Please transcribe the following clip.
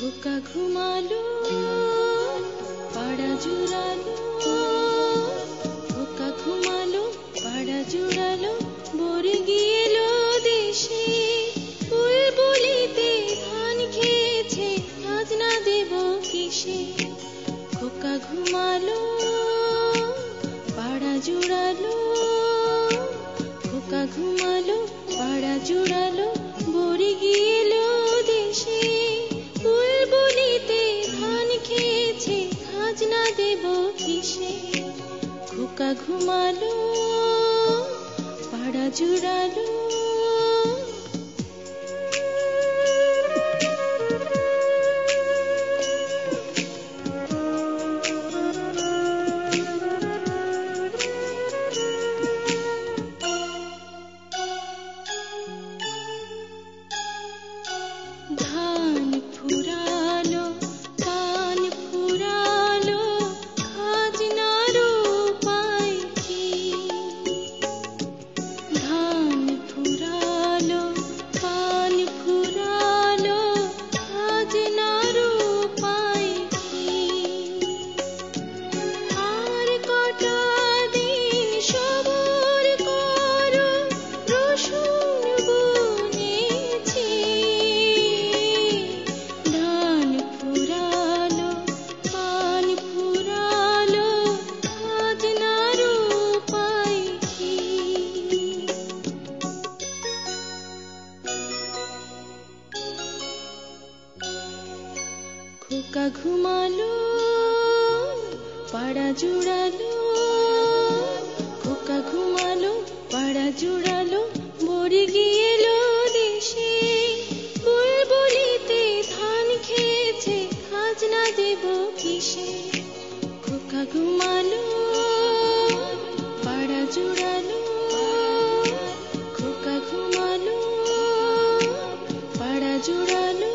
খোকা ঘুমালো, পাড়া জুড়ালো, খোকা ঘুমালো, পাড়া জুড়ালো, বরে গিয়েলো দেশে। বুলবুলিতে ধান খেয়েছে, খাজনা দেব কিসে? খোকা ঘুমালো, পাড়া জুড়ালো, খোকা ঘুমালো, পাড়া জুড়ালো, বরে গিয়েলো দেশে। বুলবুলিতে ধান খেয়েছে, খাজনা দেব কিসে? খোকা ঘুমালো, পাড়া জুড়ালো। ধান ফুরালো, পান ফুরালো, খাজনার উপায় কি? ধান ফুরালো, পান ফুরালো, খাজনার উপায় কি? আর কটা দিন সবর করো, রসুন বুনেছি। ধান ফুরালো, পান ফুরালো, খাজনার উপায় কি? খোকা ঘুমালো, পাড়া জুড়ালো, খোকা ঘুমালো, পাড়া জুড়ালো, বরে গিয়েলো দেশে। বুলবুলিতে ধান খেয়েছে, খাজনা দেব কিসে? খোকা ঘুমালো, পাড়া জুড়ালো, খোকা ঘুমালো, পাড়া জুড়ালো।